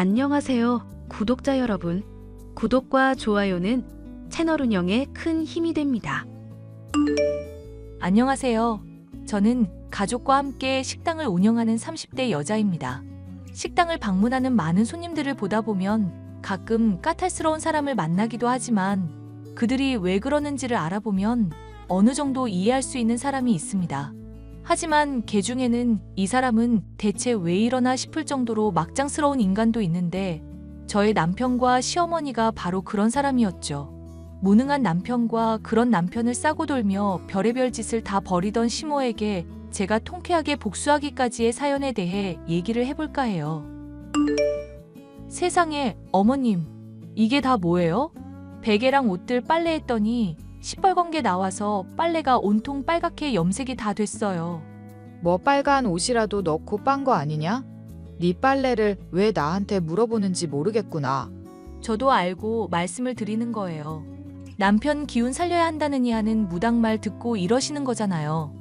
안녕하세요, 구독자 여러분. 구독과 좋아요는 채널 운영에 큰 힘이 됩니다. 안녕하세요. 저는 가족과 함께 식당을 운영하는 30대 여자입니다. 식당을 방문하는 많은 손님들을 보다 보면 가끔 까탈스러운 사람을 만나기도 하지만 그들이 왜 그러는지를 알아보면 어느 정도 이해할 수 있는 사람이 있습니다. 하지만 개 중에는 이 사람은 대체 왜 이러나 싶을 정도로 막장스러운 인간도 있는데 저의 남편과 시어머니가 바로 그런 사람이었죠. 무능한 남편과 그런 남편을 싸고 돌며 별의별 짓을 다 벌이던 시모에게 제가 통쾌하게 복수하기까지의 사연에 대해 얘기를 해볼까 해요. 세상에, 어머님, 이게 다 뭐예요? 베개랑 옷들 빨래했더니 시뻘건 게 나와서 빨래가 온통 빨갛게 염색이 다 됐어요. 뭐 빨간 옷이라도 넣고 빤 거 아니냐? 네 빨래를 왜 나한테 물어보는지 모르겠구나. 저도 알고 말씀을 드리는 거예요. 남편 기운 살려야 한다느니 하는 무당말 듣고 이러시는 거잖아요.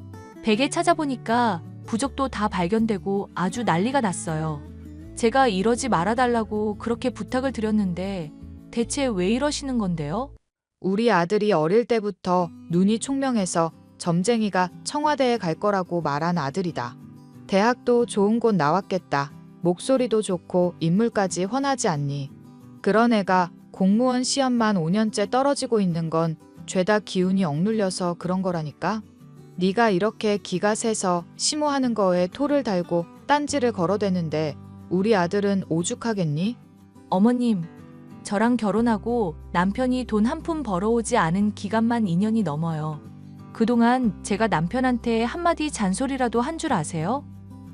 베개 찾아보니까 부적도 다 발견되고 아주 난리가 났어요. 제가 이러지 말아달라고 그렇게 부탁을 드렸는데 대체 왜 이러시는 건데요? 우리 아들이 어릴 때부터 눈이 총명해서 점쟁이가 청와대에 갈 거라고 말한 아들이다. 대학도 좋은 곳 나왔겠다. 목소리도 좋고 인물까지 훤하지 않니? 그런 애가 공무원 시험만 5년째 떨어지고 있는 건 죄다 기운이 억눌려서 그런 거라니까? 네가 이렇게 기가 세서 시모하는 거에 토를 달고 딴지를 걸어대는데 우리 아들은 오죽하겠니? 어머님, 저랑 결혼하고 남편이 돈 한 푼 벌어오지 않은 기간만 2년이 넘어요. 그동안 제가 남편한테 한마디 잔소리라도 한 줄 아세요?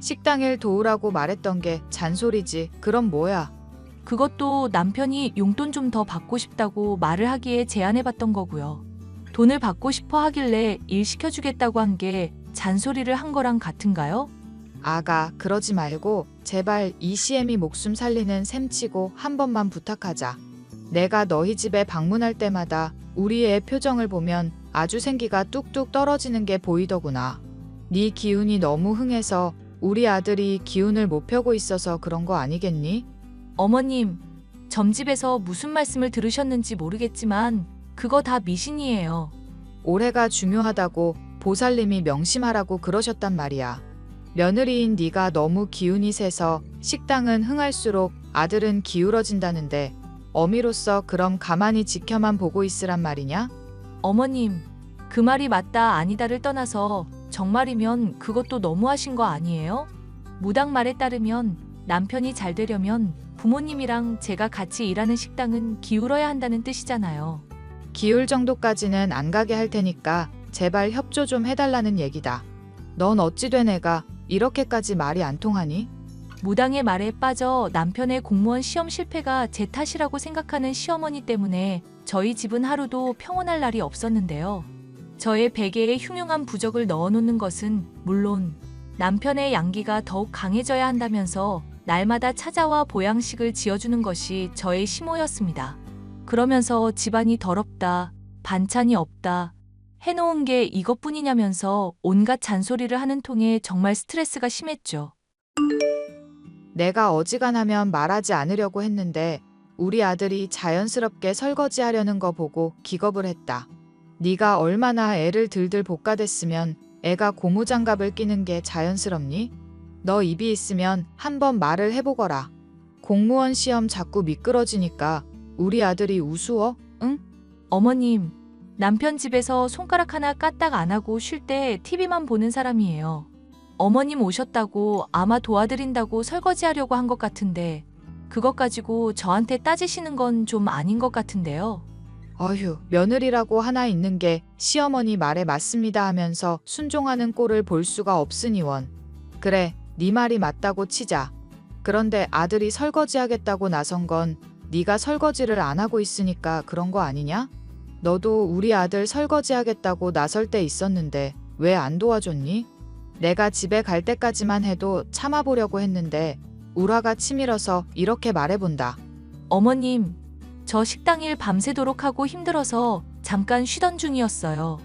식당 일 도우라고 말했던 게 잔소리지. 그럼 뭐야? 그것도 남편이 용돈 좀 더 받고 싶다고 말을 하기에 제안해봤던 거고요. 돈을 받고 싶어 하길래 일 시켜주겠다고 한 게 잔소리를 한 거랑 같은가요? 아가, 그러지 말고 제발 이 시애미 목숨 살리는 셈치고 한 번만 부탁하자. 내가 너희 집에 방문할 때마다 우리 애 표정을 보면 아주 생기가 뚝뚝 떨어지는 게 보이더구나. 네 기운이 너무 흥해서 우리 아들이 기운을 못 펴고 있어서 그런 거 아니겠니? 어머님, 점집에서 무슨 말씀을 들으셨는지 모르겠지만 그거 다 미신이에요. 올해가 중요하다고 보살님이 명심하라고 그러셨단 말이야. 며느리인 네가 너무 기운이 세서 식당은 흥할수록 아들은 기울어진다는데 어미로서 그럼 가만히 지켜만 보고 있으란 말이냐? 어머님, 그 말이 맞다 아니다를 떠나서 정말이면 그것도 너무하신 거 아니에요? 무당 말에 따르면 남편이 잘 되려면 부모님이랑 제가 같이 일하는 식당은 기울어야 한다는 뜻이잖아요. 기울 정도까지는 안 가게 할 테니까 제발 협조 좀 해달라는 얘기다. 넌 어찌 된 애가 이렇게까지 말이 안 통하니? 무당의 말에 빠져 남편의 공무원 시험 실패가 제 탓이라고 생각하는 시어머니 때문에 저희 집은 하루도 평온할 날이 없었는데요. 저의 베개에 흉흉한 부적을 넣어놓는 것은 물론 남편의 양기가 더욱 강해져야 한다면서 날마다 찾아와 보양식을 지어주는 것이 저의 시모였습니다. 그러면서 집안이 더럽다, 반찬이 없다, 해놓은 게 이것뿐이냐면서 온갖 잔소리를 하는 통에 정말 스트레스가 심했죠. 내가 어지간하면 말하지 않으려고 했는데 우리 아들이 자연스럽게 설거지하려는 거 보고 기겁을 했다. 네가 얼마나 애를 들들 볶아댔으면 애가 고무장갑을 끼는 게 자연스럽니? 너 입이 있으면 한번 말을 해보거라. 공무원 시험 자꾸 미끄러지니까 우리 아들이 우스워? 응? 어머님, 남편 집에서 손가락 하나 까딱 안 하고 쉴 때 TV만 보는 사람이에요. 어머님 오셨다고 아마 도와드린다고 설거지하려고 한 것 같은데 그것 가지고 저한테 따지시는 건 좀 아닌 것 같은데요. 어휴, 며느리라고 하나 있는 게 시어머니 말에 맞습니다 하면서 순종하는 꼴을 볼 수가 없으니원. 그래, 네 말이 맞다고 치자. 그런데 아들이 설거지하겠다고 나선 건 네가 설거지를 안 하고 있으니까 그런 거 아니냐? 너도 우리 아들 설거지하겠다고 나설 때 있었는데 왜 안 도와줬니? 내가 집에 갈 때까지만 해도 참아보려고 했는데 울화가 치밀어서 이렇게 말해본다. 어머님, 저 식당 일 밤새도록 하고 힘들어서 잠깐 쉬던 중이었어요.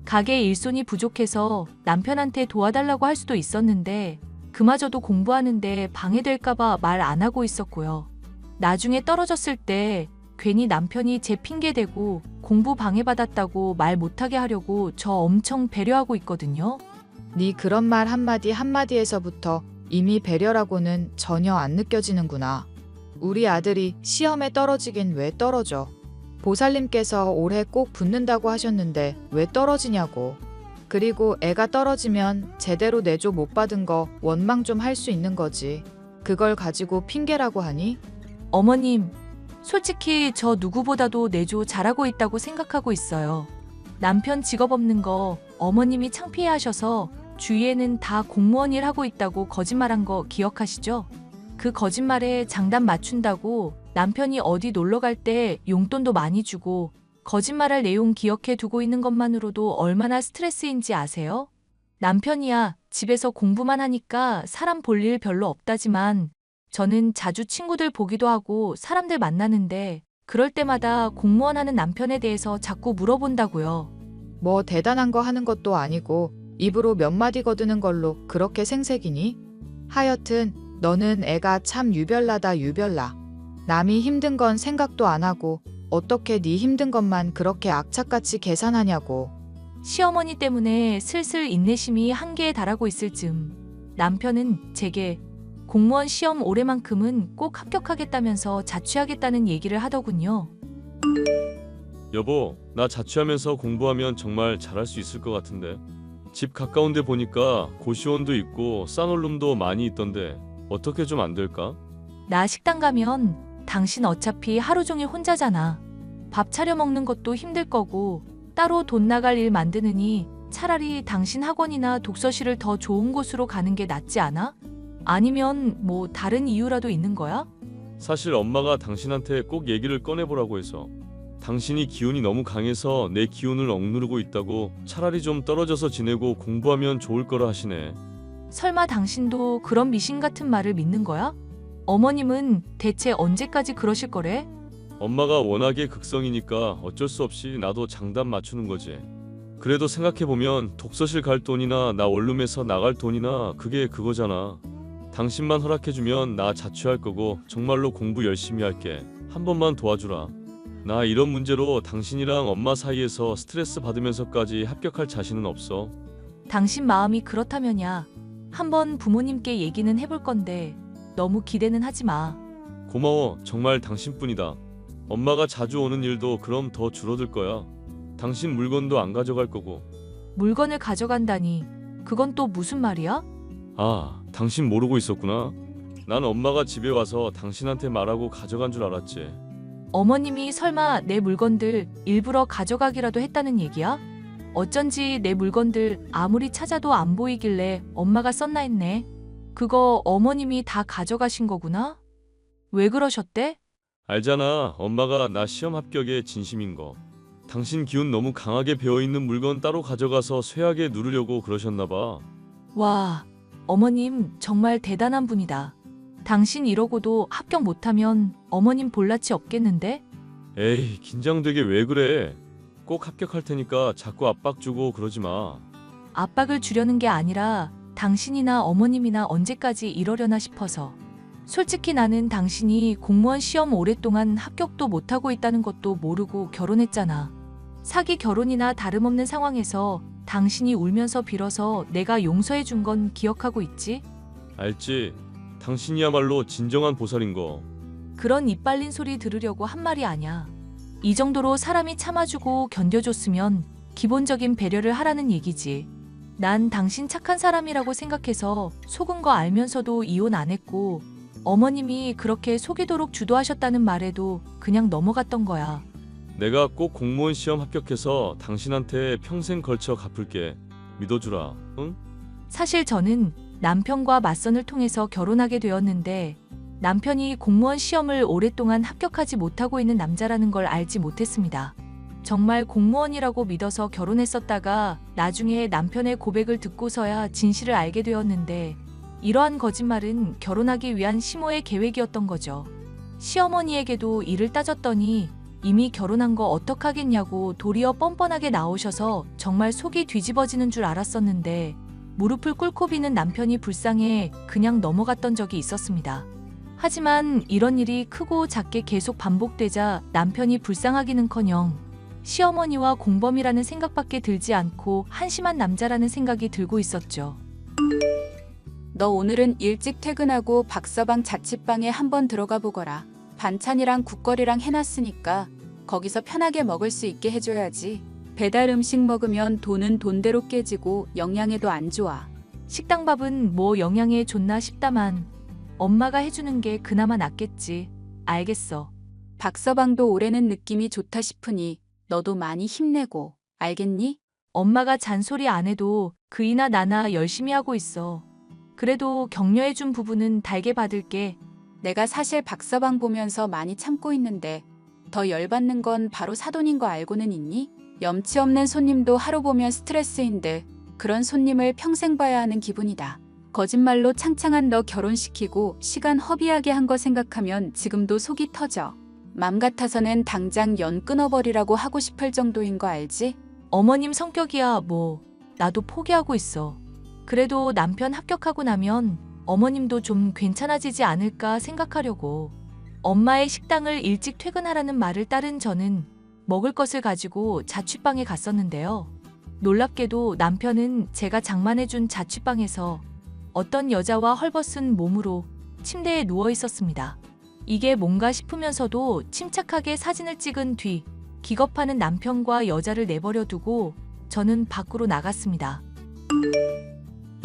가게 일손이 부족해서 남편한테 도와달라고 할 수도 있었는데 그마저도 공부하는데 방해될까봐 말 안 하고 있었고요. 나중에 떨어졌을 때 괜히 남편이 제 핑계대고 공부 방해받았다고 말 못하게 하려고 저 엄청 배려하고 있거든요. 네 그런 말 한마디 한마디에서부터 이미 배려라고는 전혀 안 느껴지는구나. 우리 아들이 시험에 떨어지긴 왜 떨어져? 보살님께서 올해 꼭 붙는다고 하셨는데 왜 떨어지냐고. 그리고 애가 떨어지면 제대로 내조 못 받은 거 원망 좀 할 수 있는 거지. 그걸 가지고 핑계라고 하니? 어머님, 솔직히 저 누구보다도 내조 잘하고 있다고 생각하고 있어요. 남편 직업 없는 거 어머님이 창피해 하셔서 주위에는 다 공무원 일 하고 있다고 거짓말한 거 기억하시죠? 그 거짓말에 장단 맞춘다고 남편이 어디 놀러 갈 때 용돈도 많이 주고 거짓말할 내용 기억해 두고 있는 것만으로도 얼마나 스트레스인지 아세요? 남편이야 집에서 공부만 하니까 사람 볼 일 별로 없다지만 저는 자주 친구들 보기도 하고 사람들 만나는데 그럴 때마다 공무원 하는 남편에 대해서 자꾸 물어본다고요. 뭐 대단한 거 하는 것도 아니고 입으로 몇 마디 거드는 걸로 그렇게 생색이니? 하여튼 너는 애가 참 유별나다 유별나. 남이 힘든 건 생각도 안 하고 어떻게 네 힘든 것만 그렇게 악착같이 계산하냐고. 시어머니 때문에 슬슬 인내심이 한계에 달하고 있을 즈음 남편은 제게 공무원 시험 올해만큼은 꼭 합격하겠다면서 자취하겠다는 얘기를 하더군요. 여보, 나 자취하면서 공부하면 정말 잘할 수 있을 것 같은데. 집 가까운 데 보니까 고시원도 있고 싸놀룸도 많이 있던데 어떻게 좀 안 될까? 나 식당 가면 당신 어차피 하루 종일 혼자잖아. 밥 차려 먹는 것도 힘들 거고 따로 돈 나갈 일 만드느니 차라리 당신 학원이나 독서실을 더 좋은 곳으로 가는 게 낫지 않아? 아니면 뭐 다른 이유라도 있는 거야? 사실 엄마가 당신한테 꼭 얘기를 꺼내보라고 해서. 당신이 기운이 너무 강해서 내 기운을 억누르고 있다고 차라리 좀 떨어져서 지내고 공부하면 좋을 거라 하시네. 설마 당신도 그런 미신 같은 말을 믿는 거야? 어머님은 대체 언제까지 그러실 거래? 엄마가 워낙에 극성이니까 어쩔 수 없이 나도 장단 맞추는 거지. 그래도 생각해보면 독서실 갈 돈이나 나 원룸에서 나갈 돈이나 그게 그거잖아. 당신만 허락해주면 나 자취할 거고 정말로 공부 열심히 할게. 한 번만 도와주라. 나 이런 문제로 당신이랑 엄마 사이에서 스트레스 받으면서까지 합격할 자신은 없어. 당신 마음이 그렇다면야 한번 부모님께 얘기는 해볼 건데 너무 기대는 하지 마. 고마워. 정말 당신뿐이다. 엄마가 자주 오는 일도 그럼 더 줄어들 거야. 당신 물건도 안 가져갈 거고. 물건을 가져간다니 그건 또 무슨 말이야? 아, 당신 모르고 있었구나. 난 엄마가 집에 와서 당신한테 말하고 가져간 줄 알았지. 어머님이 설마 내 물건들 일부러 가져가기라도 했다는 얘기야? 어쩐지 내 물건들 아무리 찾아도 안 보이길래 엄마가 썼나 했네. 그거 어머님이 다 가져가신 거구나? 왜 그러셨대? 알잖아. 엄마가 나 시험 합격에 진심인 거. 당신 기운 너무 강하게 배어있는 물건 따로 가져가서 쇠하게 누르려고 그러셨나 봐. 와, 어머님 정말 대단한 분이다. 당신 이러고도 합격 못하면 어머님 볼낯이 없겠는데? 에이, 긴장되게 왜 그래. 꼭 합격할 테니까 자꾸 압박 주고 그러지 마. 압박을 주려는 게 아니라 당신이나 어머님이나 언제까지 이러려나 싶어서. 솔직히 나는 당신이 공무원 시험 오랫동안 합격도 못하고 있다는 것도 모르고 결혼했잖아. 사기 결혼이나 다름없는 상황에서 당신이 울면서 빌어서 내가 용서해 준 건 기억하고 있지? 알지? 당신이야말로 진정한 보살인 거. 그런 입 빨린 소리 들으려고 한 말이 아냐. 이 정도로 사람이 참아주고 견뎌줬으면 기본적인 배려를 하라는 얘기지. 난 당신 착한 사람이라고 생각해서 속은 거 알면서도 이혼 안 했고 어머님이 그렇게 속이도록 주도하셨다는 말에도 그냥 넘어갔던 거야. 내가 꼭 공무원 시험 합격해서 당신한테 평생 걸쳐 갚을게. 믿어주라. 응? 사실 저는 남편과 맞선을 통해서 결혼하게 되었는데 남편이 공무원 시험을 오랫동안 합격하지 못하고 있는 남자라는 걸 알지 못했습니다. 정말 공무원이라고 믿어서 결혼했었다가 나중에 남편의 고백을 듣고서야 진실을 알게 되었는데 이러한 거짓말은 결혼하기 위한 시모의 계획이었던 거죠. 시어머니에게도 이를 따졌더니 이미 결혼한 거 어떡하겠냐고 도리어 뻔뻔하게 나오셔서 정말 속이 뒤집어지는 줄 알았었는데 무릎을 꿇고 비는 남편이 불쌍해 그냥 넘어갔던 적이 있었습니다. 하지만 이런 일이 크고 작게 계속 반복되자 남편이 불쌍하기는커녕 시어머니와 공범이라는 생각밖에 들지 않고 한심한 남자라는 생각이 들고 있었죠. 너 오늘은 일찍 퇴근하고 박서방 자취방에 한번 들어가 보거라. 반찬이랑 국거리랑 해놨으니까 거기서 편하게 먹을 수 있게 해줘야지. 배달 음식 먹으면 돈은 돈대로 깨지고 영양에도 안 좋아. 식당밥은 뭐 영양에 좋나 싶다만 엄마가 해주는 게 그나마 낫겠지. 알겠어. 박서방도 올해는 느낌이 좋다 싶으니 너도 많이 힘내고. 알겠니? 엄마가 잔소리 안 해도 그이나 나나 열심히 하고 있어. 그래도 격려해준 부분은 달게 받을게. 내가 사실 박서방 보면서 많이 참고 있는데 더 열받는 건 바로 사돈인 거 알고는 있니? 염치 없는 손님도 하루 보면 스트레스인데 그런 손님을 평생 봐야 하는 기분이다. 거짓말로 창창한 너 결혼시키고 시간 허비하게 한 거 생각하면 지금도 속이 터져. 맘 같아서는 당장 연 끊어버리라고 하고 싶을 정도인 거 알지? 어머님 성격이야 뭐 나도 포기하고 있어. 그래도 남편 합격하고 나면 어머님도 좀 괜찮아지지 않을까 생각하려고. 엄마의 식당을 일찍 퇴근하라는 말을 따른 저는 먹을 것을 가지고 자취방에 갔었는데요. 놀랍게도 남편은 제가 장만해준 자취방에서 어떤 여자와 헐벗은 몸으로 침대에 누워 있었습니다. 이게 뭔가 싶으면서도 침착하게 사진을 찍은 뒤 기겁하는 남편과 여자를 내버려 두고 저는 밖으로 나갔습니다.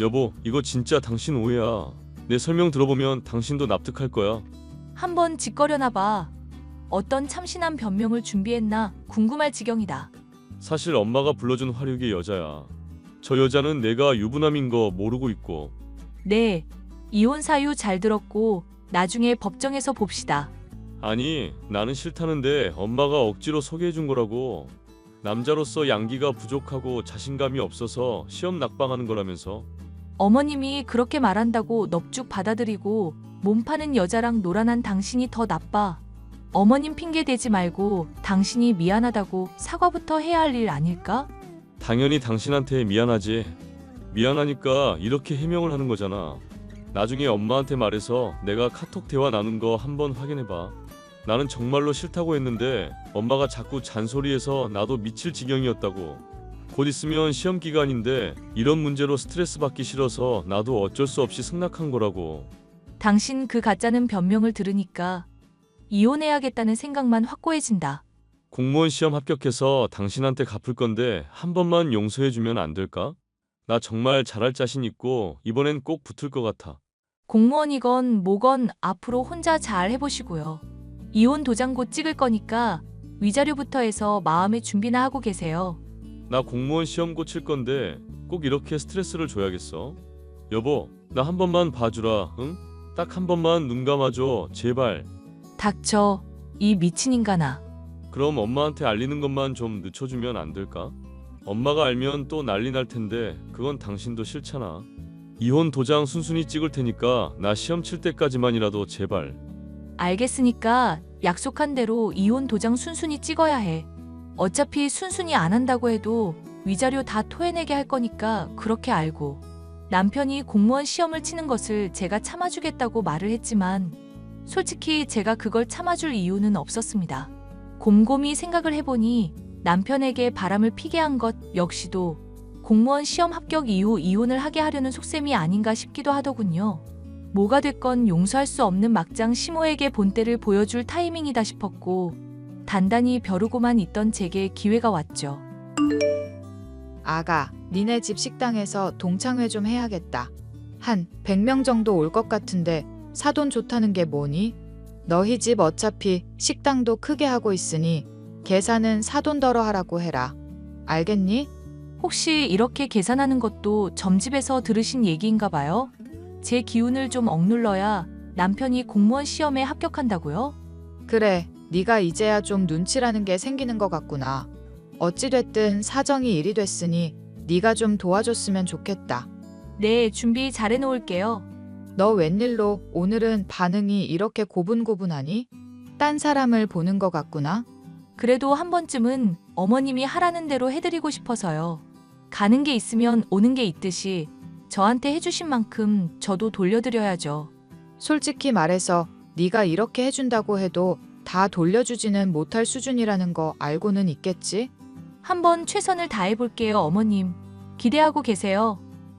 여보, 이거 진짜 당신 오해야. 내 설명 들어보면 당신도 납득할 거야. 한번 짓거려나 봐. 어떤 참신한 변명을 준비했나 궁금할 지경이다. 사실 엄마가 불러준 화류계 여자야. 저 여자는 내가 유부남인 거 모르고 있고. 네, 이혼 사유 잘 들었고 나중에 법정에서 봅시다. 아니, 나는 싫다는데 엄마가 억지로 소개해준 거라고. 남자로서 양기가 부족하고 자신감이 없어서 시험 낙방하는 거라면서. 어머님이 그렇게 말한다고 넙죽 받아들이고 몸 파는 여자랑 놀아난 당신이 더 나빠. 어머님 핑계 대지 말고 당신이 미안하다고 사과부터 해야 할 일 아닐까? 당연히 당신한테 미안하지. 미안하니까 이렇게 해명을 하는 거잖아. 나중에 엄마한테 말해서 내가 카톡 대화 나눈 거 한번 확인해봐. 나는 정말로 싫다고 했는데 엄마가 자꾸 잔소리해서 나도 미칠 지경이었다고. 곧 있으면 시험 기간인데 이런 문제로 스트레스 받기 싫어서 나도 어쩔 수 없이 승낙한 거라고. 당신 그 가짜는 변명을 들으니까 이혼해야겠다는 생각만 확고해진다. 공무원 시험 합격해서 당신한테 갚을 건데 한 번만 용서해주면 안 될까? 나 정말 잘할 자신 있고 이번엔 꼭 붙을 것 같아. 공무원이건 뭐건 앞으로 혼자 잘 해보시고요. 이혼 도장 곧 찍을 거니까 위자료부터 해서 마음의 준비나 하고 계세요. 나 공무원 시험 곧 칠 건데 꼭 이렇게 스트레스를 줘야겠어? 여보, 나 한 번만 봐주라, 응? 딱 한 번만 눈 감아줘, 제발. 닥쳐, 이 미친 인간아. 그럼 엄마한테 알리는 것만 좀 늦춰주면 안 될까? 엄마가 알면 또 난리 날 텐데 그건 당신도 싫잖아. 이혼 도장 순순히 찍을 테니까 나 시험 칠 때까지만이라도 제발. 알겠으니까 약속한 대로 이혼 도장 순순히 찍어야 해. 어차피 순순히 안 한다고 해도 위자료 다 토해내게 할 거니까 그렇게 알고. 남편이 공무원 시험을 치는 것을 제가 참아주겠다고 말을 했지만 솔직히 제가 그걸 참아줄 이유는 없었습니다. 곰곰이 생각을 해보니 남편에게 바람을 피게 한 것 역시도 공무원 시험 합격 이후 이혼을 하게 하려는 속셈이 아닌가 싶기도 하더군요. 뭐가 됐건 용서할 수 없는 막장 시모에게 본때를 보여줄 타이밍이다 싶었고 단단히 벼르고만 있던 제게 기회가 왔죠. 아가, 니네 집 식당에서 동창회 좀 해야겠다. 한 100명 정도 올 것 같은데 사돈 좋다는 게 뭐니? 너희 집 어차피 식당도 크게 하고 있으니 계산은 사돈더러 하라고 해라. 알겠니? 혹시 이렇게 계산하는 것도 점집에서 들으신 얘기인가 봐요? 제 기운을 좀 억눌러야 남편이 공무원 시험에 합격한다고요? 그래, 네가 이제야 좀 눈치라는 게 생기는 것 같구나. 어찌됐든 사정이 일이 됐으니 네가 좀 도와줬으면 좋겠다. 네, 준비 잘 해놓을게요. 너 웬일로 오늘은 반응이 이렇게 고분고분하니? 딴 사람을 보는 것 같구나. 그래도 한 번쯤은 어머님이 하라는 대로 해드리고 싶어서요. 가는 게 있으면 오는 게 있듯이 저한테 해주신 만큼 저도 돌려드려야죠. 솔직히 말해서 네가 이렇게 해준다고 해도 다 돌려주지는 못할 수준이라는 거 알고는 있겠지? 한번 최선을 다해볼게요, 어머님. 기대하고 계세요.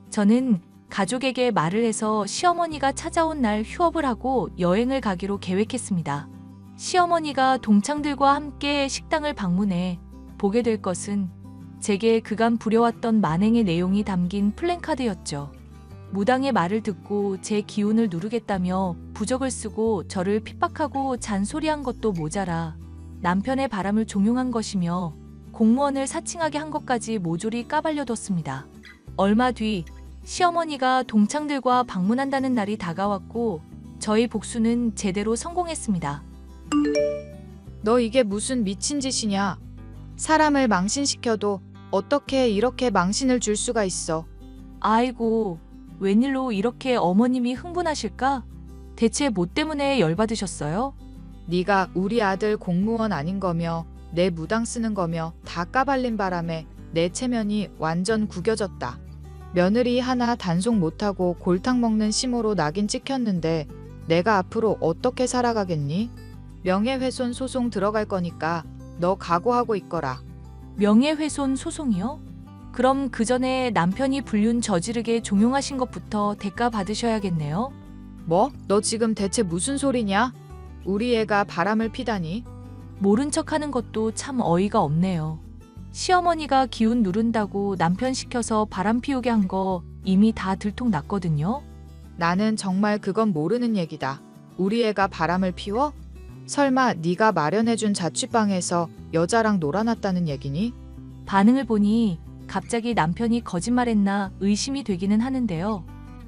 저는 가족에게 말을 해서 시어머니가 찾아온 날 휴업을 하고 여행을 가기로 계획했습니다. 시어머니가 동창들과 함께 식당을 방문해 보게 될 것은 제게 그간 부려왔던 만행의 내용이 담긴 플랜카드였죠. 무당의 말을 듣고 제 기운을 누르겠다며 부적을 쓰고 저를 핍박하고 잔소리한 것도 모자라 남편의 바람을 종용한 것이며 공무원을 사칭하게 한 것까지 모조리 까발려뒀습니다. 얼마 뒤 시어머니가 동창들과 방문한다는 날이 다가왔고 저희 복수는 제대로 성공했습니다. 너 이게 무슨 미친 짓이냐? 사람을 망신시켜도 어떻게 이렇게 망신을 줄 수가 있어? 아이고, 웬일로 이렇게 어머님이 흥분하실까? 대체 뭐 때문에 열받으셨어요? 네가 우리 아들 공무원 아닌 거며 내 무당 쓰는 거며 다 까발린 바람에 내 체면이 완전 구겨졌다. 며느리 하나 단속 못하고 골탕 먹는 심으로 낙인 찍혔는데 내가 앞으로 어떻게 살아가겠니? 명예훼손 소송 들어갈 거니까 너 각오하고 있거라. 명예훼손 소송이요? 그럼 그 전에 남편이 불륜 저지르게 종용하신 것부터 대가 받으셔야겠네요. 뭐? 너 지금 대체 무슨 소리냐? 우리 애가 바람을 피다니? 모른 척하는 것도 참 어이가 없네요. 시어머니가 기운 누른다고 남편 시켜서 바람 피우게 한 거 이미 다 들통났거든요. 나는 정말 그건 모르는 얘기다. 우리 애가 바람을 피워? 설마 네가 마련해준 자취방에서 여자랑 놀아놨다는 얘기니? 반응을 보니 갑자기 남편이 거짓말했나 의심이 되기는 하는데요.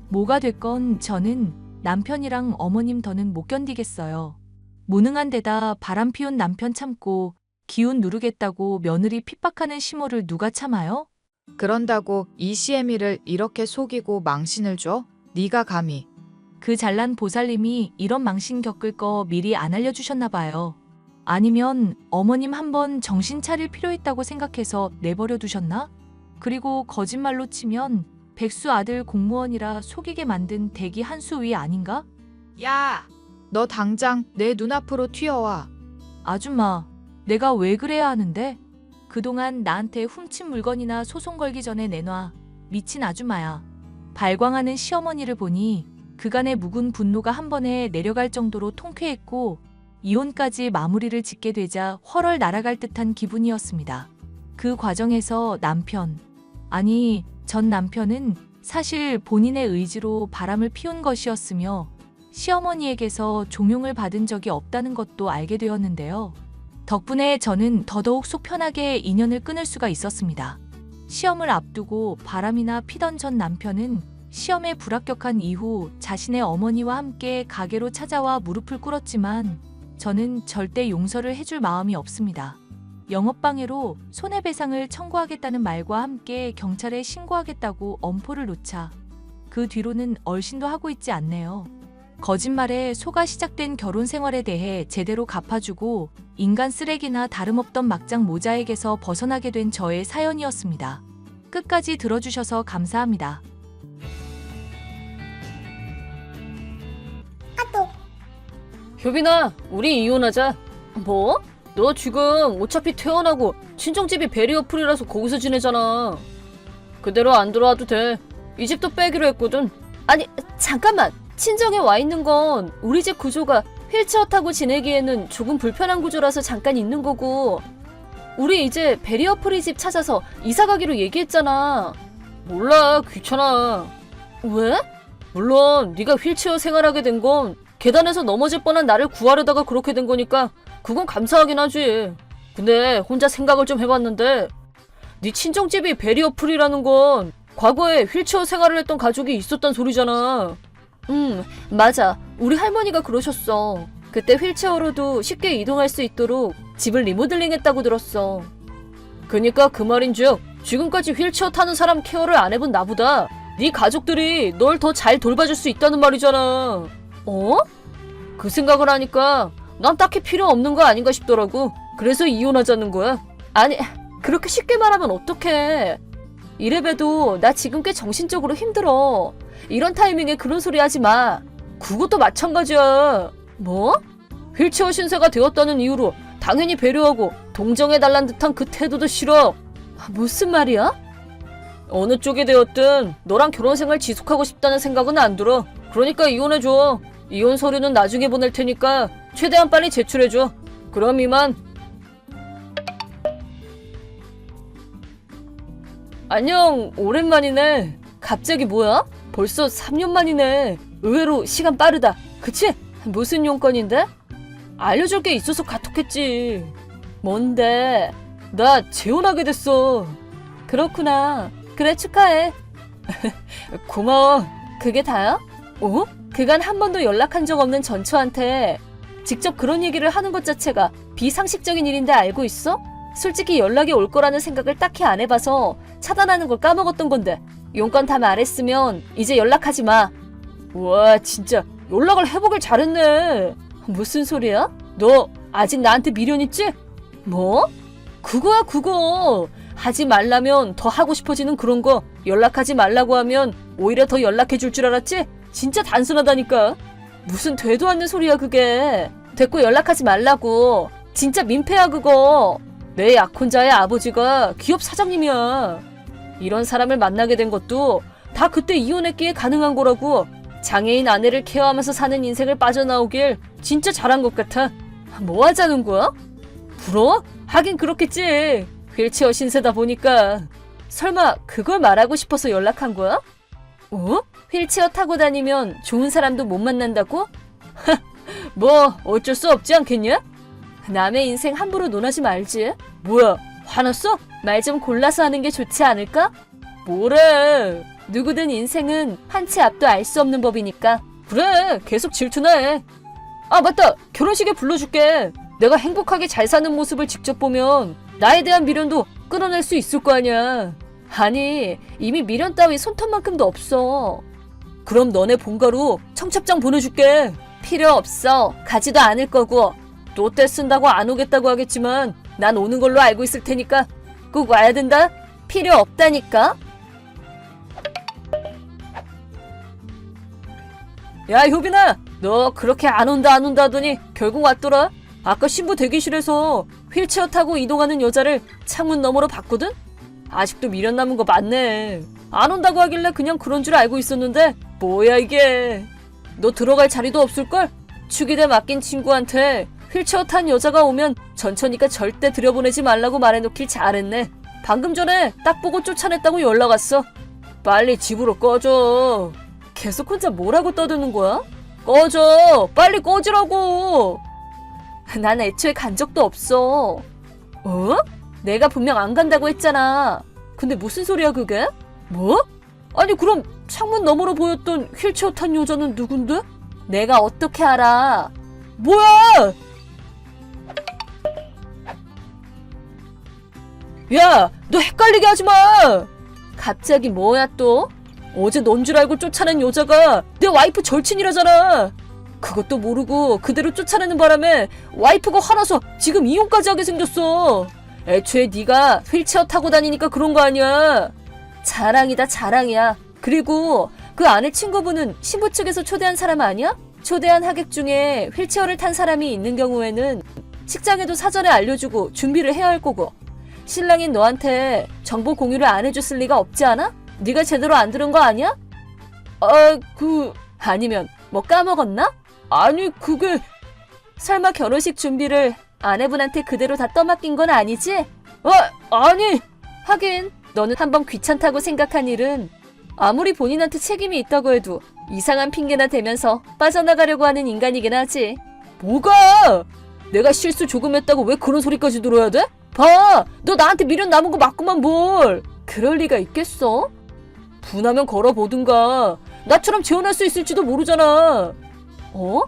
뭐가 됐건 저는 남편이랑 어머님 더는 못 견디겠어요. 무능한 데다 바람 피운 남편 참고 기운 누르겠다고 며느리 핍박하는 시모를 누가 참아요? 그런다고 이 시애미를 이렇게 속이고 망신을 줘? 네가 감히. 그 잘난 보살님이 이런 망신 겪을 거 미리 안 알려주셨나 봐요. 아니면 어머님 한번 정신 차릴 필요 있다고 생각해서 내버려 두셨나? 그리고 거짓말로 치면 백수 아들 공무원이라 속이게 만든 대기 한 수 위 아닌가? 야! 너 당장 내 눈앞으로 튀어와. 아줌마, 내가 왜 그래야 하는데? 그동안 나한테 훔친 물건이나 소송 걸기 전에 내놔. 미친 아줌마야. 발광하는 시어머니를 보니 그간의 묵은 분노가 한 번에 내려갈 정도로 통쾌했고 이혼까지 마무리를 짓게 되자 헐헐 날아갈 듯한 기분이었습니다. 그 과정에서 전 남편은 사실 본인의 의지로 바람을 피운 것이었으며 시어머니에게서 종용을 받은 적이 없다는 것도 알게 되었는데요. 덕분에 저는 더더욱 속 편하게 인연을 끊을 수가 있었습니다. 시험을 앞두고 바람이나 피던 전 남편은 시험에 불합격한 이후 자신의 어머니와 함께 가게로 찾아와 무릎을 꿇었지만 저는 절대 용서를 해줄 마음이 없습니다. 영업방해로 손해배상을 청구하겠다는 말과 함께 경찰에 신고하겠다고 엄포를 놓자 그 뒤로는 얼씬도 하고 있지 않네요. 거짓말에 속아 시작된 결혼 생활에 대해 제대로 갚아주고 인간 쓰레기나 다름없던 막장 모자에게서 벗어나게 된 저의 사연이었습니다. 끝까지 들어주셔서 감사합니다. 효빈아, 우리 이혼하자. 뭐? 너 지금 어차피 퇴원하고 친정집이 베리어풀이라서 거기서 지내잖아. 그대로 안 들어와도 돼. 이 집도 빼기로 했거든. 아니, 잠깐만. 친정에 와 있는 건 우리 집 구조가 휠체어 타고 지내기에는 조금 불편한 구조라서 잠깐 있는 거고, 우리 이제 베리어프리 집 찾아서 이사 가기로 얘기했잖아. 몰라, 귀찮아. 왜? 물론 네가 휠체어 생활하게 된 건 계단에서 넘어질 뻔한 나를 구하려다가 그렇게 된 거니까 그건 감사하긴 하지. 근데 혼자 생각을 좀 해봤는데 네 친정집이 베리어풀이라는 건 과거에 휠체어 생활을 했던 가족이 있었단 소리잖아. 맞아. 우리 할머니가 그러셨어. 그때 휠체어로도 쉽게 이동할 수 있도록 집을 리모델링 했다고 들었어. 그니까 그 말인즉 지금까지 휠체어 타는 사람 케어를 안 해본 나보다 네 가족들이 널 더 잘 돌봐줄 수 있다는 말이잖아. 어? 그 생각을 하니까 난 딱히 필요 없는 거 아닌가 싶더라고. 그래서 이혼하자는 거야. 아니, 그렇게 쉽게 말하면 어떡해. 이래봬도 나 지금 꽤 정신적으로 힘들어. 이런 타이밍에 그런 소리 하지 마. 그것도 마찬가지야. 뭐? 휠체어 신세가 되었다는 이유로 당연히 배려하고 동정해달란 듯한 그 태도도 싫어. 무슨 말이야? 어느 쪽이 되었든 너랑 결혼 생활 지속하고 싶다는 생각은 안 들어. 그러니까 이혼해줘. 이혼 서류는 나중에 보낼 테니까 최대한 빨리 제출해줘. 그럼 이만. 안녕, 오랜만이네. 갑자기 뭐야? 벌써 3년 만이네. 의외로 시간 빠르다. 그치? 무슨 용건인데? 알려줄 게 있어서 카톡했지. 뭔데? 나 재혼하게 됐어. 그렇구나. 그래, 축하해. 고마워. 그게 다야? 어? 그간 한 번도 연락한 적 없는 전처한테 직접 그런 얘기를 하는 것 자체가 비상식적인 일인데 알고 있어? 솔직히 연락이 올 거라는 생각을 딱히 안 해봐서 차단하는 걸 까먹었던 건데 용건 다 말했으면 이제 연락하지 마. 와, 진짜 연락을 해보길 잘했네. 무슨 소리야? 너 아직 나한테 미련 있지? 뭐? 그거야 그거. 하지 말라면 더 하고 싶어지는 그런 거 연락하지 말라고 하면 오히려 더 연락해 줄 줄 알았지? 진짜 단순하다니까. 무슨 되도 않는 소리야 그게. 됐고 연락하지 말라고. 진짜 민폐야 그거. 내 약혼자의 아버지가 기업 사장님이야. 이런 사람을 만나게 된 것도 다 그때 이혼했기에 가능한 거라고. 장애인 아내를 케어하면서 사는 인생을 빠져나오길 진짜 잘한 것 같아. 뭐 하자는 거야? 부러워? 하긴 그렇겠지. 휠체어 신세다 보니까. 설마 그걸 말하고 싶어서 연락한 거야? 어? 휠체어 타고 다니면 좋은 사람도 못 만난다고? 뭐 어쩔 수 없지 않겠냐? 남의 인생 함부로 논하지 말지. 뭐야, 화났어? 말 좀 골라서 하는 게 좋지 않을까? 뭐래. 누구든 인생은 한 치 앞도 알 수 없는 법이니까. 그래, 계속 질투나 해. 아, 맞다. 결혼식에 불러줄게. 내가 행복하게 잘 사는 모습을 직접 보면 나에 대한 미련도 끊어낼 수 있을 거 아니야. 아니, 이미 미련 따위 손톱만큼도 없어. 그럼 너네 본가로 청첩장 보내줄게. 필요 없어. 가지도 않을 거고. 또 떼 쓴다고 안 오겠다고 하겠지만 난 오는 걸로 알고 있을 테니까 꼭 와야 된다. 필요 없다니까. 야, 효빈아, 너 그렇게 안 온다 하더니 결국 왔더라. 아까 신부 대기실에서 휠체어 타고 이동하는 여자를 창문 너머로 봤거든? 아직도 미련 남은 거 맞네. 안 온다고 하길래 그냥 그런 줄 알고 있었는데 뭐야 이게. 너 들어갈 자리도 없을걸? 축의대 맡긴 친구한테 휠체어 탄 여자가 오면 전처니까 절대 들여보내지 말라고 말해놓길 잘했네. 방금 전에 딱 보고 쫓아냈다고 연락 왔어. 빨리 집으로 꺼져. 계속 혼자 뭐라고 떠드는 거야? 꺼져! 빨리 꺼지라고! 난 애초에 간 적도 없어. 어? 내가 분명 안 간다고 했잖아. 근데 무슨 소리야 그게? 뭐? 아니 그럼 창문 너머로 보였던 휠체어 탄 여자는 누군데? 내가 어떻게 알아? 뭐야! 야! 너 헷갈리게 하지 마! 갑자기 뭐야 또? 어제 넌 줄 알고 쫓아낸 여자가 내 와이프 절친이라잖아. 그것도 모르고 그대로 쫓아내는 바람에 와이프가 화나서 지금 이혼까지 하게 생겼어. 애초에 네가 휠체어 타고 다니니까 그런 거 아니야. 자랑이다 자랑이야. 그리고 그 아내 친구분은 신부 측에서 초대한 사람 아니야? 초대한 하객 중에 휠체어를 탄 사람이 있는 경우에는 식장에도 사전에 알려주고 준비를 해야 할 거고, 신랑인 너한테 정보 공유를 안 해줬을 리가 없지 않아? 네가 제대로 안 들은 거 아니야? 아니면 뭐 까먹었나? 아니 그게 설마 결혼식 준비를 아내분한테 그대로 다 떠맡긴 건 아니지? 아니. 하긴 너는 한번 귀찮다고 생각한 일은 아무리 본인한테 책임이 있다고 해도 이상한 핑계나 대면서 빠져나가려고 하는 인간이긴 하지. 뭐가? 내가 실수 조금 했다고 왜 그런 소리까지 들어야 돼? 봐! 너 나한테 미련 남은 거 맞구만 뭘. 그럴 리가 있겠어? 분하면 걸어보든가. 나처럼 재혼할 수 있을지도 모르잖아. 어?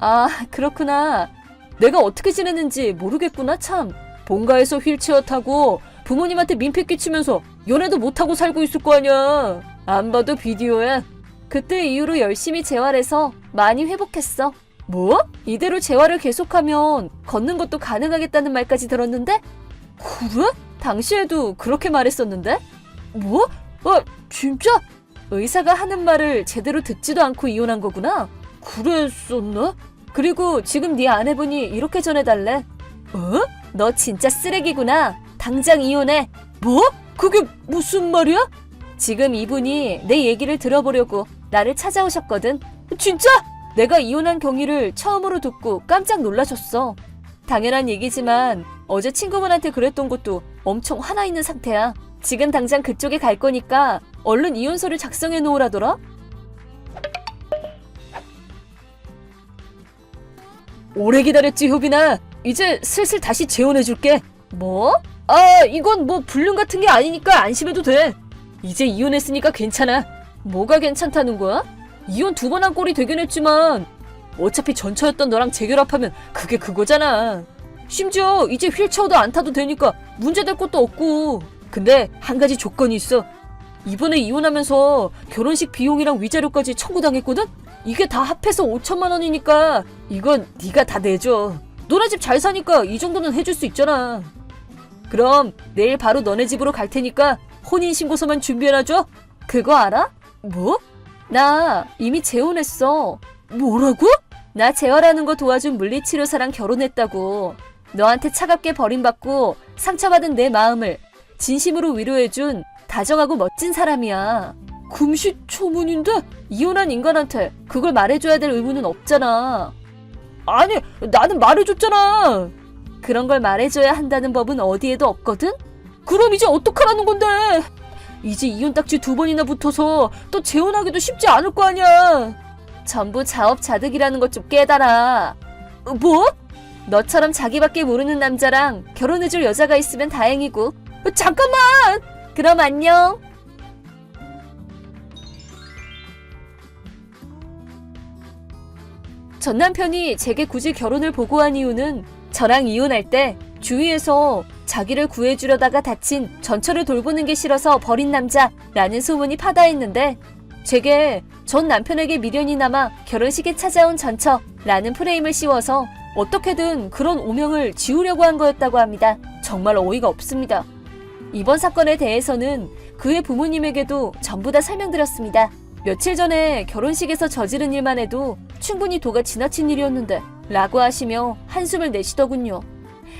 아, 그렇구나. 내가 어떻게 지냈는지 모르겠구나 참. 본가에서 휠체어 타고 부모님한테 민폐 끼치면서 연애도 못하고 살고 있을 거 아니야. 안 봐도 비디오야. 그때 이후로 열심히 재활해서 많이 회복했어. 뭐? 이대로 재활을 계속하면 걷는 것도 가능하겠다는 말까지 들었는데? 그래? 당시에도 그렇게 말했었는데? 뭐? 진짜? 의사가 하는 말을 제대로 듣지도 않고 이혼한 거구나? 그랬었나? 그리고 지금 네 아내분이 이렇게 전해달래. 어? 너 진짜 쓰레기구나. 당장 이혼해. 뭐? 그게 무슨 말이야? 지금 이분이 내 얘기를 들어보려고 나를 찾아오셨거든. 진짜? 내가 이혼한 경위를 처음으로 듣고 깜짝 놀라셨어. 당연한 얘기지만 어제 친구분한테 그랬던 것도 엄청 화나 있는 상태야. 지금 당장 그쪽에 갈 거니까 얼른 이혼서를 작성해 놓으라더라. 오래 기다렸지, 효빈아. 이제 슬슬 다시 재혼해줄게. 뭐? 이건 뭐 불륜 같은 게 아니니까 안심해도 돼. 이제 이혼했으니까 괜찮아. 뭐가 괜찮다는 거야? 이혼 2번 한 꼴이 되긴 했지만 어차피 전처였던 너랑 재결합하면 그게 그거잖아. 심지어 이제 휠체어도 안 타도 되니까 문제될 것도 없고. 근데 한 가지 조건이 있어. 이번에 이혼하면서 결혼식 비용이랑 위자료까지 청구당했거든? 이게 다 합해서 5천만 원이니까 이건 네가 다 내줘. 너네 집 잘 사니까 이 정도는 해줄 수 있잖아. 그럼 내일 바로 너네 집으로 갈 테니까 혼인신고서만 준비해놔줘. 그거 알아? 뭐? 나 이미 재혼했어. 뭐라고? 나 재활하는 거 도와준 물리치료사랑 결혼했다고. 너한테 차갑게 버림받고 상처받은 내 마음을 진심으로 위로해준 다정하고 멋진 사람이야. 금시초문인데 이혼한 인간한테 그걸 말해줘야 될 의무는 없잖아. 아니, 나는 말해줬잖아. 그런 걸 말해줘야 한다는 법은 어디에도 없거든? 그럼 이제 어떡하라는 건데? 이제 이혼 딱지 2번이나 붙어서 또 재혼하기도 쉽지 않을 거 아니야. 전부 자업자득이라는 것 좀 깨달아. 뭐? 너처럼 자기밖에 모르는 남자랑 결혼해줄 여자가 있으면 다행이고. 잠깐만! 그럼 안녕. 전 남편이 제게 굳이 결혼을 보고한 이유는 저랑 이혼할 때 주위에서 자기를 구해주려다가 다친 전처를 돌보는 게 싫어서 버린 남자라는 소문이 파다했는데 제게 전 남편에게 미련이 남아 결혼식에 찾아온 전처라는 프레임을 씌워서 어떻게든 그런 오명을 지우려고 한 거였다고 합니다. 정말 어이가 없습니다. 이번 사건에 대해서는 그의 부모님에게도 전부 다 설명드렸습니다. 며칠 전에 결혼식에서 저지른 일만 해도 충분히 도가 지나친 일이었는데 라고 하시며 한숨을 내쉬더군요.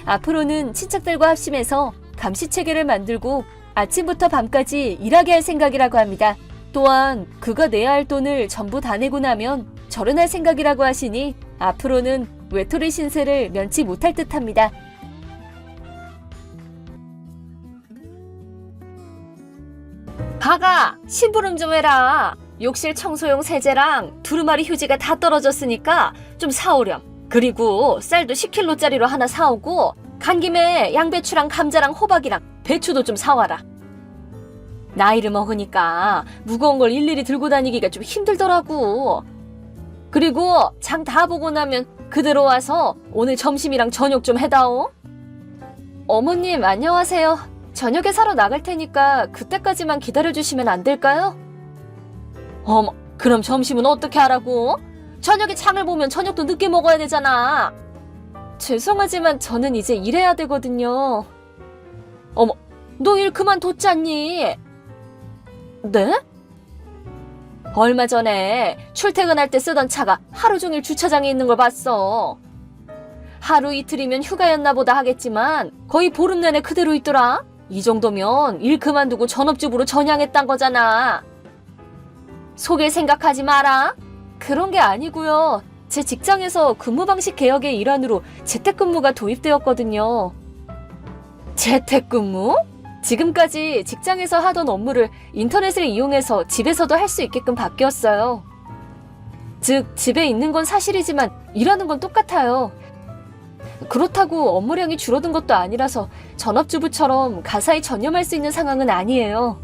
앞으로는 친척들과 합심해서 감시체계를 만들고 아침부터 밤까지 일하게 할 생각이라고 합니다. 또한 그가 내야 할 돈을 전부 다 내고 나면 절연할 생각이라고 하시니 앞으로는 외톨이 신세를 면치 못할 듯합니다. 가가 심부름 좀 해라. 욕실 청소용 세제랑 두루마리 휴지가 다 떨어졌으니까 좀 사오렴. 그리고 쌀도 10kg짜리로 하나 사오고 간 김에 양배추랑 감자랑 호박이랑 배추도 좀 사와라. 나이를 먹으니까 무거운 걸 일일이 들고 다니기가 좀 힘들더라고. 그리고 장 다 보고 나면 그대로 와서 오늘 점심이랑 저녁 좀 해다오. 어머님 안녕하세요. 저녁에 사러 나갈 테니까 그때까지만 기다려주시면 안 될까요? 어머, 그럼 점심은 어떻게 하라고? 저녁에 장을 보면 저녁도 늦게 먹어야 되잖아. 죄송하지만 저는 이제 일해야 되거든요. 어머, 너 일 그만뒀잖니? 네? 얼마 전에 출퇴근할 때 쓰던 차가 하루 종일 주차장에 있는 걸 봤어. 하루 이틀이면 휴가였나 보다 하겠지만 거의 보름 내내 그대로 있더라. 이 정도면 일 그만두고 전업주부로 전향했단 거잖아. 속일 생각하지 마라. 그런 게 아니고요. 제 직장에서 근무 방식 개혁의 일환으로 재택근무가 도입되었거든요. 재택근무? 지금까지 직장에서 하던 업무를 인터넷을 이용해서 집에서도 할 수 있게끔 바뀌었어요. 즉, 집에 있는 건 사실이지만 일하는 건 똑같아요. 그렇다고 업무량이 줄어든 것도 아니라서 전업주부처럼 가사에 전념할 수 있는 상황은 아니에요.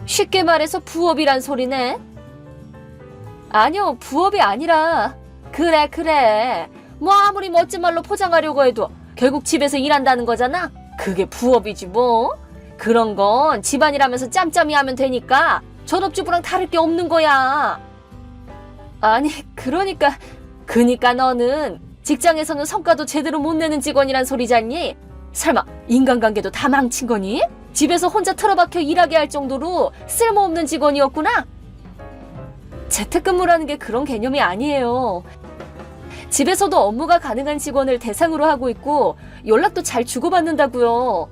쉽게 말해서 부업이란 소리네. 아니요, 부업이 아니라 그래. 뭐 아무리 멋진 말로 포장하려고 해도 결국 집에서 일한다는 거잖아. 그게 부업이지 뭐. 그런 건 집안일하면서 짬짬이 하면 되니까 전업주부랑 다를 게 없는 거야. 아니, 그러니까 너는 직장에서는 성과도 제대로 못 내는 직원이란 소리잖니? 설마 인간관계도 다 망친 거니? 집에서 혼자 틀어박혀 일하게 할 정도로 쓸모없는 직원이었구나? 재택근무라는 게 그런 개념이 아니에요. 집에서도 업무가 가능한 직원을 대상으로 하고 있고 연락도 잘 주고받는다고요.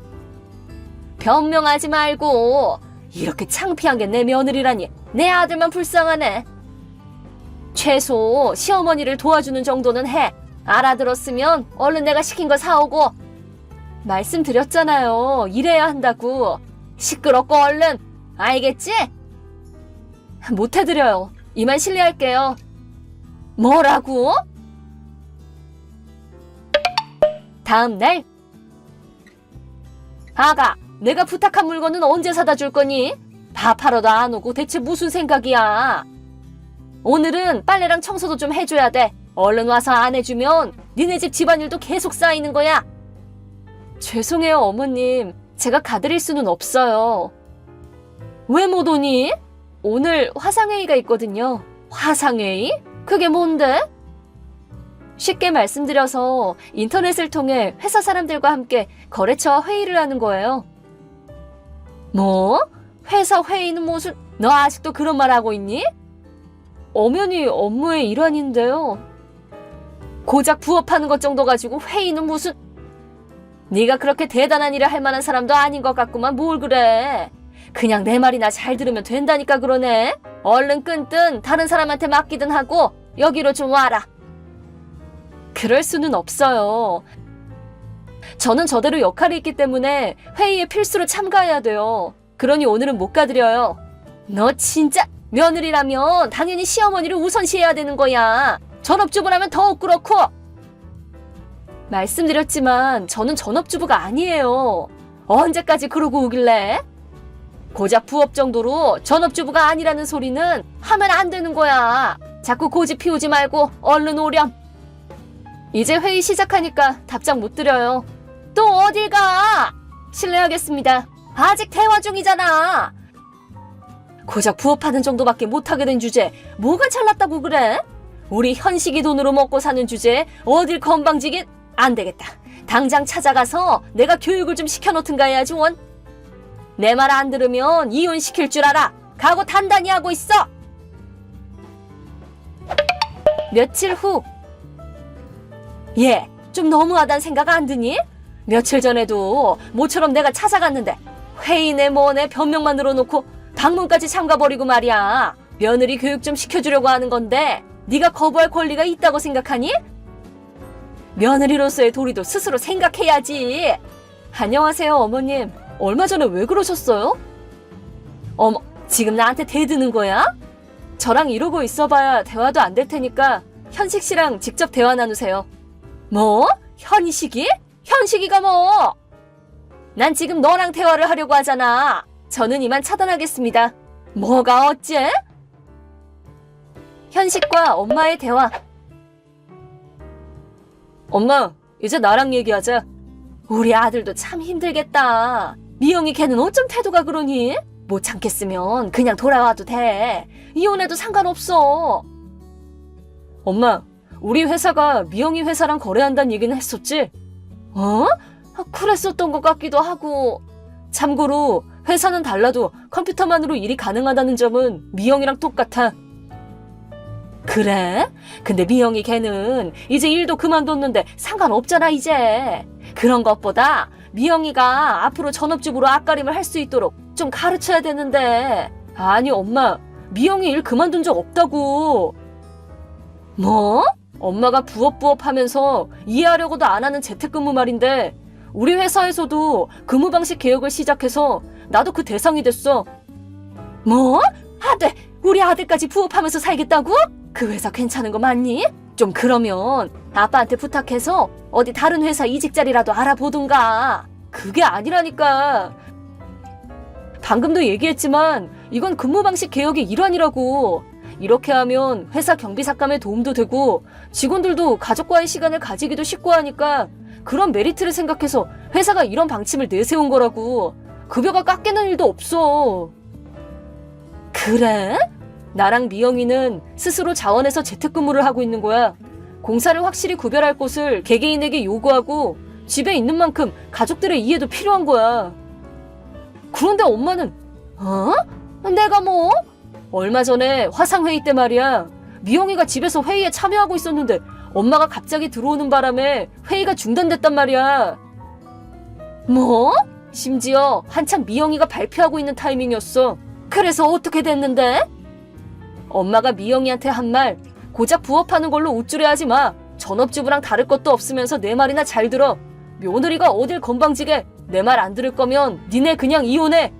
변명하지 말고. 이렇게 창피한 게 내 며느리라니. 내 아들만 불쌍하네. 최소 시어머니를 도와주는 정도는 해. 알아들었으면 얼른 내가 시킨 거 사오고. 말씀드렸잖아요. 이래야 한다고. 시끄럽고 얼른. 알겠지? 못 해드려요. 이만 실례할게요. 뭐라고? 다음 날. 아가, 내가 부탁한 물건은 언제 사다 줄 거니? 밥하러도 안 오고 대체 무슨 생각이야? 오늘은 빨래랑 청소도 좀 해줘야 돼. 얼른 와서 안 해주면 니네 집 집안일도 계속 쌓이는 거야. 죄송해요, 어머님. 제가 가드릴 수는 없어요. 왜 못 오니? 오늘 화상회의가 있거든요. 화상회의? 그게 뭔데? 쉽게 말씀드려서 인터넷을 통해 회사 사람들과 함께 거래처와 회의를 하는 거예요. 뭐? 회사 회의는 무슨... 너 아직도 그런 말 하고 있니? 엄연히 업무의 일환인데요. 고작 부업하는 것 정도 가지고 회의는 무슨... 네가 그렇게 대단한 일을 할 만한 사람도 아닌 것 같구만. 뭘 그래. 그냥 내 말이나 잘 들으면 된다니까 그러네. 얼른 끊든 다른 사람한테 맡기든 하고 여기로 좀 와라. 그럴 수는 없어요. 저는 저대로 역할이 있기 때문에 회의에 필수로 참가해야 돼요. 그러니 오늘은 못 가드려요. 너 진짜 며느리라면 당연히 시어머니를 우선시해야 되는 거야. 전업주부라면 더욱 그렇고. 말씀드렸지만 저는 전업주부가 아니에요. 언제까지 그러고 오길래? 고작 부업 정도로 전업주부가 아니라는 소리는 하면 안 되는 거야. 자꾸 고집 피우지 말고 얼른 오렴. 이제 회의 시작하니까 답장 못 드려요. 또 어딜 가? 실례하겠습니다. 아직 대화 중이잖아. 고작 부업하는 정도밖에 못하게 된 주제 뭐가 잘났다고 그래? 우리 현식이 돈으로 먹고 사는 주제에 어딜 건방지긴. 안 되겠다. 당장 찾아가서 내가 교육을 좀 시켜놓든가 해야지 원. 내 말 안 들으면 이혼시킬 줄 알아. 각오 단단히 하고 있어. 며칠 후. 좀 너무하단 생각 안 드니? 며칠 전에도 모처럼 내가 찾아갔는데 회의네 뭐네 변명만 늘어놓고 방문까지 잠가버리고 말이야. 며느리 교육 좀 시켜주려고 하는 건데 네가 거부할 권리가 있다고 생각하니? 며느리로서의 도리도 스스로 생각해야지. 안녕하세요, 어머님. 얼마 전에 왜 그러셨어요? 어머, 지금 나한테 대드는 거야? 저랑 이러고 있어봐야 대화도 안 될 테니까 현식 씨랑 직접 대화 나누세요. 뭐? 현식이? 현식이가 뭐? 난 지금 너랑 대화를 하려고 하잖아. 저는 이만 차단하겠습니다. 뭐가 어째? 현식과 엄마의 대화. 엄마, 이제 나랑 얘기하자. 우리 아들도 참 힘들겠다. 미영이 걔는 어쩜 태도가 그러니? 못 참겠으면 그냥 돌아와도 돼. 이혼해도 상관없어. 엄마, 우리 회사가 미영이 회사랑 거래한다는 얘기는 했었지? 어? 그랬었던 것 같기도 하고. 참고로 회사는 달라도 컴퓨터만으로 일이 가능하다는 점은 미영이랑 똑같아. 그래? 근데 미영이 걔는 이제 일도 그만뒀는데 상관없잖아 이제. 그런 것보다 미영이가 앞으로 전업주부로 앞가림을 할 수 있도록 좀 가르쳐야 되는데. 아니 엄마, 미영이 일 그만둔 적 없다고. 뭐? 엄마가 부업 하면서 이해하려고도 안 하는 재택근무 말인데 우리 회사에서도 근무 방식 개혁을 시작해서 나도 그 대상이 됐어. 뭐? 아들, 우리 아들까지 부업하면서 살겠다고? 그 회사 괜찮은 거 맞니? 좀 그러면 아빠한테 부탁해서 어디 다른 회사 이직 자리라도 알아보든가. 그게 아니라니까. 방금도 얘기했지만 이건 근무 방식 개혁의 일환이라고. 이렇게 하면 회사 경비 삭감에 도움도 되고 직원들도 가족과의 시간을 가지기도 쉽고 하니까 그런 메리트를 생각해서 회사가 이런 방침을 내세운 거라고. 급여가 깎이는 일도 없어. 그래? 나랑 미영이는 스스로 자원해서 재택근무를 하고 있는 거야. 공사를 확실히 구별할 곳을 개개인에게 요구하고 집에 있는 만큼 가족들의 이해도 필요한 거야. 그런데 엄마는 내가 뭐? 얼마 전에 화상회의 때 말이야. 미영이가 집에서 회의에 참여하고 있었는데 엄마가 갑자기 들어오는 바람에 회의가 중단됐단 말이야. 뭐? 심지어 한참 미영이가 발표하고 있는 타이밍이었어. 그래서 어떻게 됐는데? 엄마가 미영이한테 한 말, 고작 부업하는 걸로 우쭐해 하지 마. 전업주부랑 다를 것도 없으면서 내 말이나 잘 들어. 며느리가 어딜 건방지게 내 말 안 들을 거면 니네 그냥 이혼해.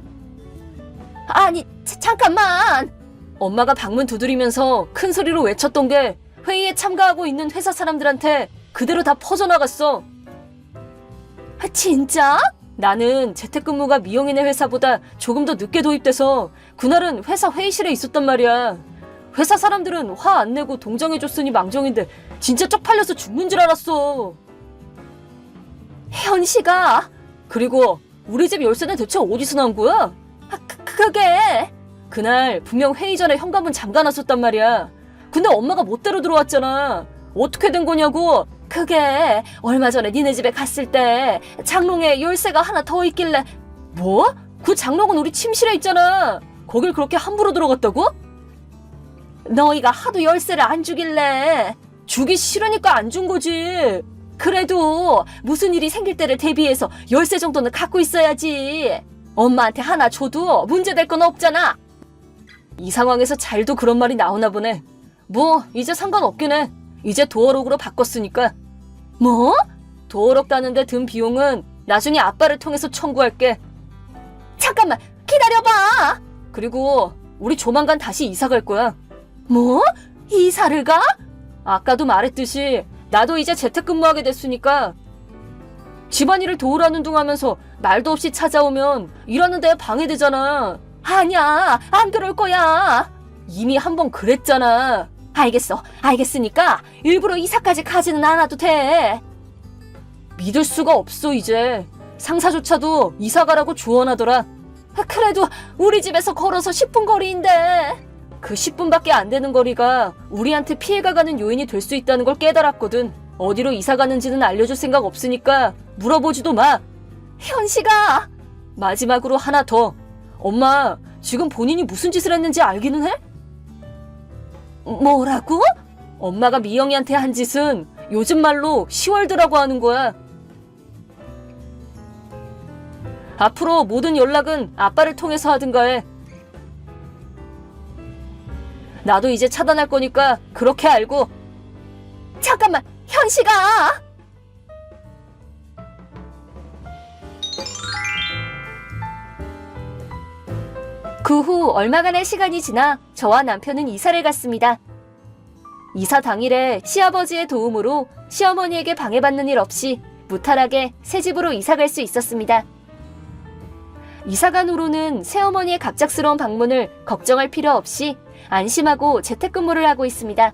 아니, 잠깐만. 엄마가 방문 두드리면서 큰 소리로 외쳤던 게 회의에 참가하고 있는 회사 사람들한테 그대로 다 퍼져나갔어. 진짜? 나는 재택근무가 미영이네 회사보다 조금 더 늦게 도입돼서 그날은 회사 회의실에 있었단 말이야. 회사 사람들은 화 안 내고 동정해줬으니 망정인데 진짜 쪽팔려서 죽는 줄 알았어. 현씨가. 그리고 우리 집 열쇠는 대체 어디서 나온 거야? 그게 그날 분명 회의 전에 현관문 잠가놨었단 말이야. 근데 엄마가 멋대로 들어왔잖아. 어떻게 된 거냐고. 그게 얼마 전에 니네 집에 갔을 때 장롱에 열쇠가 하나 더 있길래. 뭐? 그 장롱은 우리 침실에 있잖아. 거길 그렇게 함부로 들어갔다고? 너희가 하도 열쇠를 안 주길래. 주기 싫으니까 안 준 거지. 그래도 무슨 일이 생길 때를 대비해서 열쇠 정도는 갖고 있어야지. 엄마한테 하나 줘도 문제될 건 없잖아. 이 상황에서 잘도 그런 말이 나오나 보네. 뭐 이제 상관없긴 해. 이제 도어록으로 바꿨으니까. 뭐? 도어록 따는데 든 비용은 나중에 아빠를 통해서 청구할게. 잠깐만 기다려봐. 그리고 우리 조만간 다시 이사 갈 거야. 뭐? 이사를 가? 아까도 말했듯이 나도 이제 재택근무하게 됐으니까 집안일을 도우라는 둥 하면서 말도 없이 찾아오면 일하는 데 방해되잖아. 아니야, 안 그럴 거야. 이미 한 번 그랬잖아. 알겠어, 알겠으니까 일부러 이사까지 가지는 않아도 돼. 믿을 수가 없어 이제. 상사조차도 이사 가라고 조언하더라. 그래도 우리 집에서 걸어서 10분 거리인데. 그 10분밖에 안 되는 거리가 우리한테 피해가 가는 요인이 될 수 있다는 걸 깨달았거든. 어디로 이사 가는지는 알려줄 생각 없으니까 물어보지도 마. 현씨가. 마지막으로 하나 더. 엄마 지금 본인이 무슨 짓을 했는지 알기는 해? 뭐라고? 엄마가 미영이한테 한 짓은 요즘 말로 시월드라고 하는 거야. 앞으로 모든 연락은 아빠를 통해서 하든가 해. 나도 이제 차단할 거니까 그렇게 알고. 잠깐만, 현씨가. 그 후 얼마간의 시간이 지나 저와 남편은 이사를 갔습니다. 이사 당일에 시아버지의 도움으로 시어머니에게 방해받는 일 없이 무탈하게 새 집으로 이사 갈 수 있었습니다. 이사간 후로는 새어머니의 갑작스러운 방문을 걱정할 필요 없이 안심하고 재택근무를 하고 있습니다.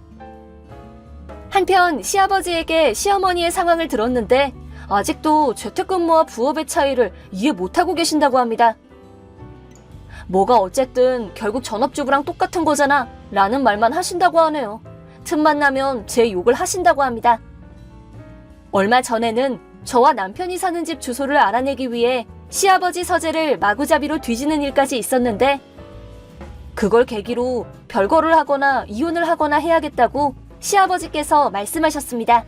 한편 시아버지에게 시어머니의 상황을 들었는데 아직도 재택근무와 부업의 차이를 이해 못하고 계신다고 합니다. 뭐가 어쨌든 결국 전업주부랑 똑같은 거잖아 라는 말만 하신다고 하네요. 틈만 나면 제 욕을 하신다고 합니다. 얼마 전에는 저와 남편이 사는 집 주소를 알아내기 위해 시아버지 서재를 마구잡이로 뒤지는 일까지 있었는데 그걸 계기로 별거를 하거나 이혼을 하거나 해야겠다고 시아버지께서 말씀하셨습니다.